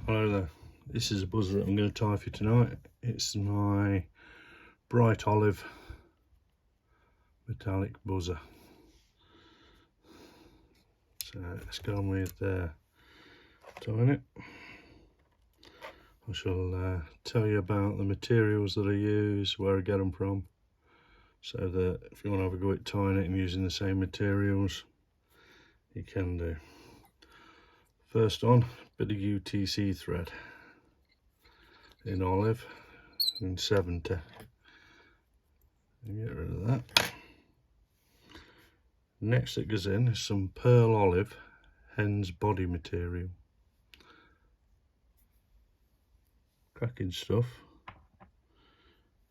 Hello there, this is a buzzer that I'm going to tie for you tonight. It's my bright olive metallic buzzer. So let's go on with tying it. I shall tell you about the materials that I use, where I get them from, so that if you want to have a go at tying it and using the same materials, you can do. First on, a bit of UTC thread in olive in 70. Get rid of that. Next that goes in is some pearl olive Hends body material. Cracking stuff.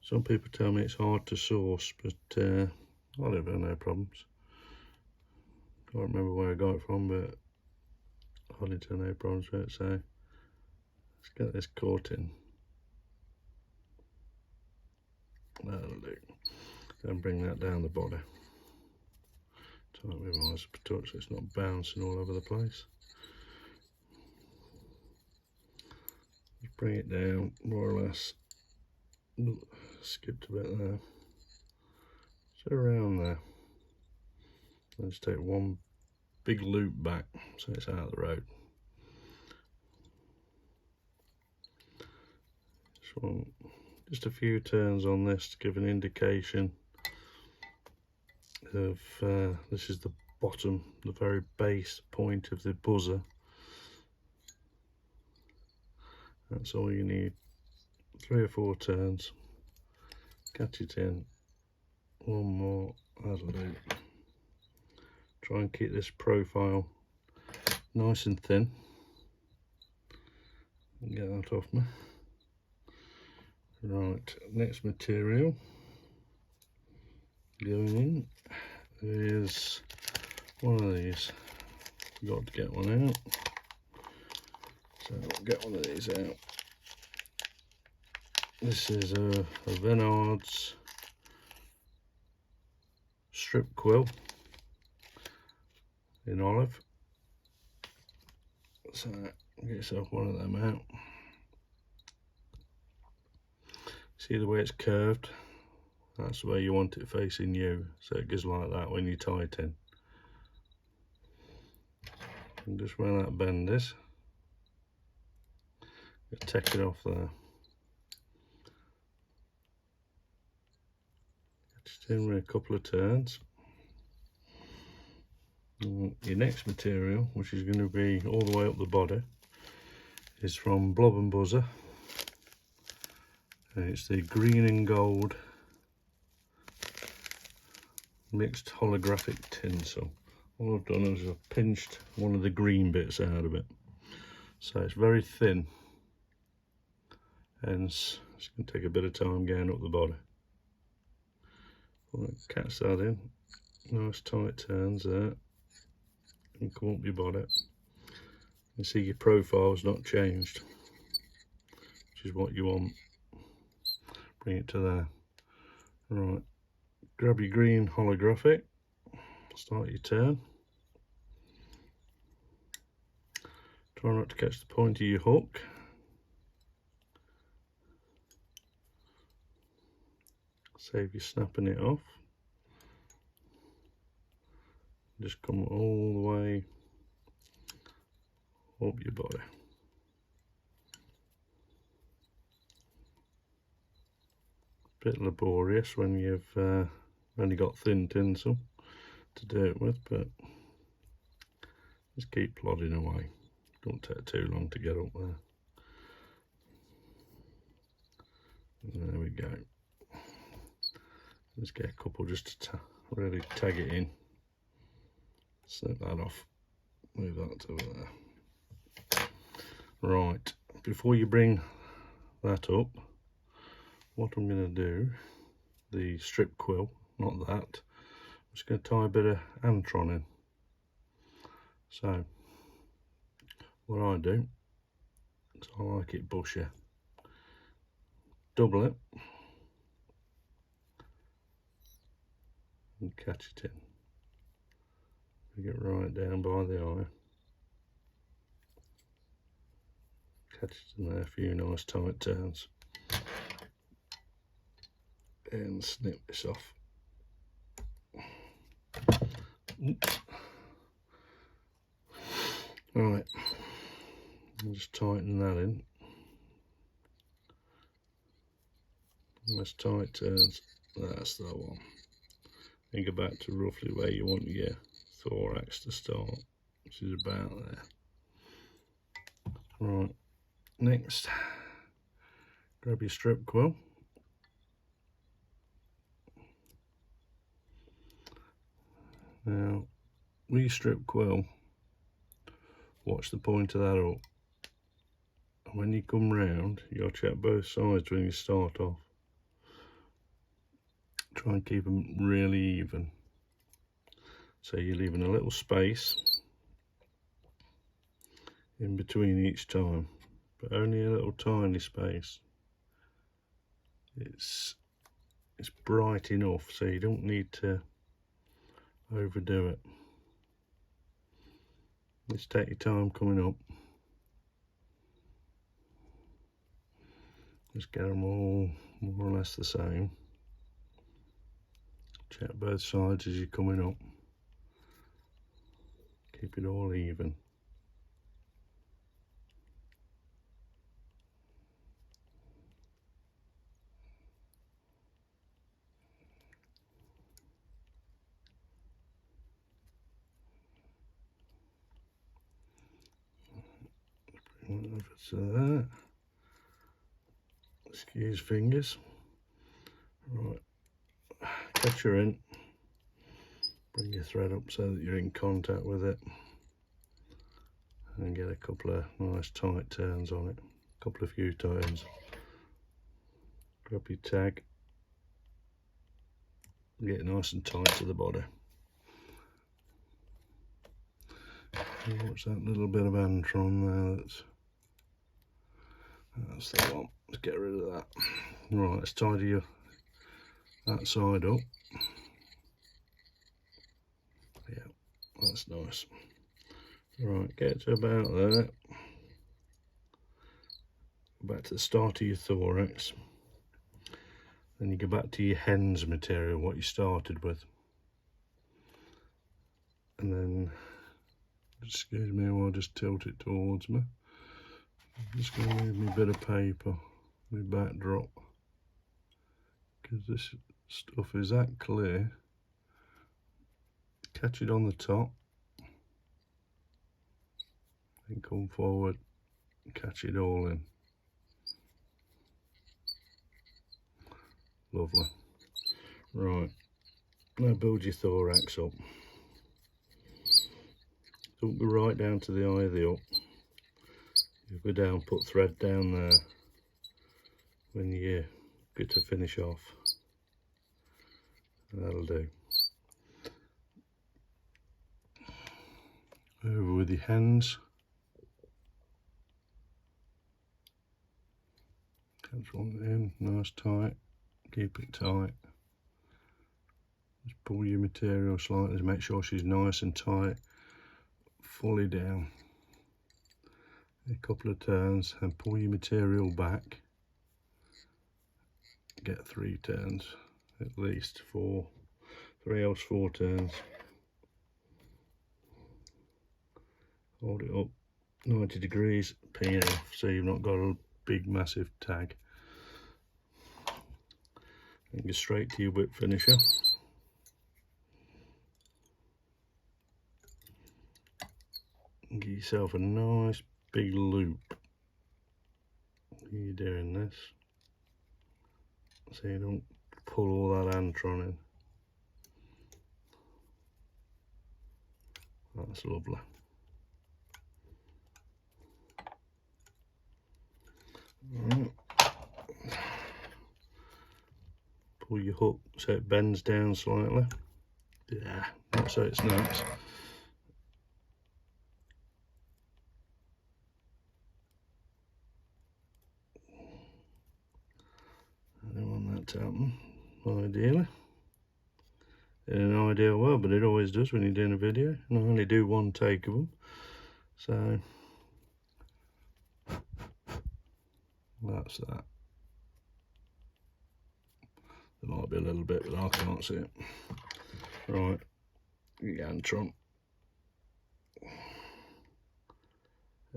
Some people tell me it's hard to source, but I've had no problems. Can't remember where I got it from, but I didn't have no problems with it. So let's get this caught in. That'll do. Then bring that down the body. Tie it with my eyes up a touch so it's not bouncing all over the place. Just bring it down more or less. Ooh, skipped a bit there. So around there. Let's take one big loop back so it's out of the road. Just a few turns on this to give an indication of this is the bottom, the very base point of the buzzer. That's all you need. 3 or 4 turns. Catch it in. One more. That'll do. Try and keep this profile nice and thin. Get that off me. Right, next material going in is one of these. Got to get one out. So I'll get one of these out. This is a Veniard's strip quill in olive. So get yourself one of them out. See the way it's curved? That's the way you want it facing you, so it goes like that when you tie it in. And just where that bend is, you take it off there. Get it in with a couple of turns. And your next material, which is going to be all the way up the body, is from Blob and Buzzer. It's the green and gold mixed holographic tinsel. All I've done is I've pinched one of the green bits out of it. So it's very thin, hence it's going to take a bit of time getting up the body. I'll catch that in, nice tight turns there, and come up your body. You see your profile's not changed, which is what you want. Bring it to there. Right, grab your green holographic, start your turn. Try not to catch the point of your hook. Save you snapping it off. Just come all the way up your body. Bit laborious when you've only got thin tinsel to do it with, but just keep plodding away. Don't take too long to get up there. And there we go. Let's get a couple just to really tag it in. Snip that off. Move that over there. Right, before you bring that up, what I'm going to do, the strip quill, not that, I'm just going to tie a bit of antron in. So what I do is I like it bushy. Double it and catch it in. Bring it right down by the eye. Catch it in there, a few nice tight turns. And snip this off. Oops. Right, I'll just tighten that in. Nice tight turns, that's the one. And go back to roughly where you want your thorax to start, which is about there. Right, next, grab your strip quill. Now, with your strip quill, watch the point of that up. And when you come round, you got to check both sides when you start off. Try and keep them really even. So you're leaving a little space in between each time, but only a little tiny space. It's bright enough so you don't need to overdo it. Just take your time coming up. Just get them all more or less the same. Check both sides as you're coming up. Keep it all even. Bring it over to that. Excuse fingers. Right. Catch her in. Bring your thread up so that you're in contact with it. And get a couple of nice tight turns on it. A few turns. Grab your tag. Get it nice and tight to the body. And watch that little bit of antron there. That's the one. Let's get rid of that. Right, let's tidy that side up. Yeah, that's nice. Right, get to about there. Go back to the start of your thorax. Then you go back to your Hends material, what you started with. And then, excuse me, I'll just tilt it towards me. I'm just going to leave me a bit of paper, my backdrop, because this stuff is that clear. Catch it on the top, then come forward and catch it all in. Lovely. Right, now build your thorax up. Don't go right down to the eye of the up. You go down, put thread down there when you get to finish off. That'll do. Over with your hands. Catch one in, nice tight. Keep it tight. Just pull your material slightly to make sure she's nice and tight. Fully down. A couple of turns and pull your material back. Get 3 turns, at least 4, 3 else 4 turns. Hold it up 90 degrees, pin off so you've not got a big massive tag. And go straight to your whip finisher. And get yourself a nice big loop. You're doing this so you don't pull all that antron in. That's lovely. Right. Pull your hook so it bends down slightly. Yeah, not so it snaps. I don't want that to happen, ideally. In an ideal world, but it always does when you're doing a video. And I only do one take of them. So That's that. There might be a little bit, but I can't see it. Right, Yantron.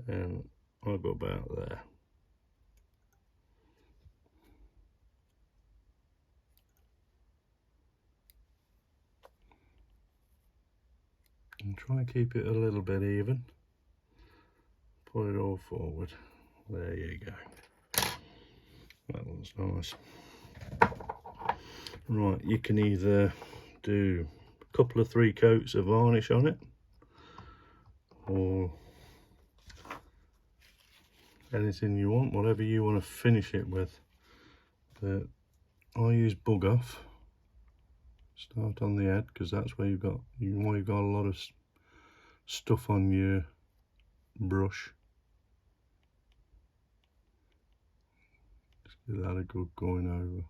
And I'll go about there. And try and keep it a little bit even. Put it all forward. There you go. That looks nice. Right, you can either do a couple of 3 coats of varnish on it, or anything you want, whatever you want to finish it with. But I use bug off. Start on the head, because that's where you've got a lot of stuff on your brush. Just give that a good going over.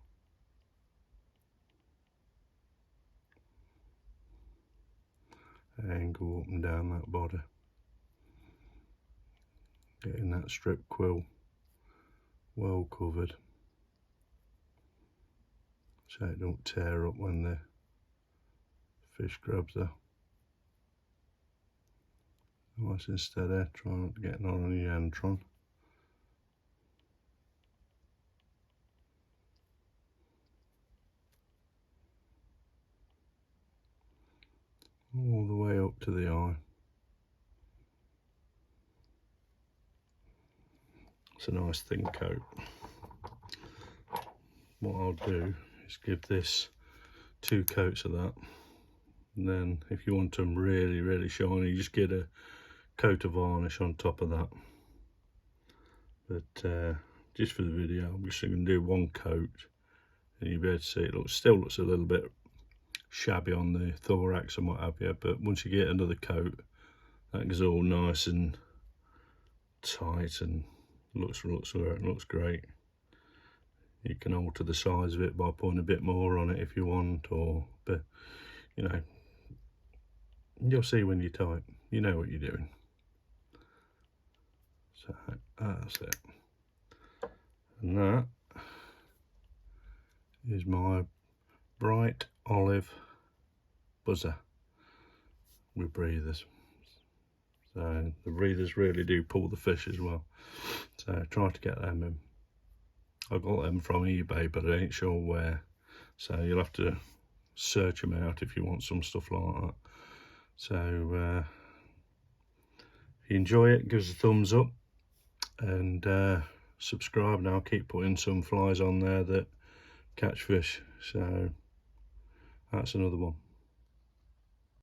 And go up and down that body, getting that strip quill well covered so it don't tear up when the fish grabs her. Nice and steady, try not to get on any Yantron. All the way up to the eye. It's a nice thin coat. What I'll do is give this 2 coats of that, and then if you want them really, really shiny, just get a coat of varnish on top of that. But just for the video, I'm just going to do 1 coat, and you'll be able to see it still looks a little bit shabby on the thorax and what have you, but once you get another coat, that goes all nice and tight and looks great. You can alter the size of it by putting a bit more on it if you want, but you know, you'll see when you type, you know what you're doing. So that's it, and that is my bright olive buzzer with breathers. So the breathers really do pull the fish as well, so try to get them in. I got them from eBay, but I ain't sure where, so you'll have to search them out if you want some stuff like that. So if you enjoy it, give us a thumbs up and subscribe, and I'll keep putting some flies on there that catch fish. So that's another one.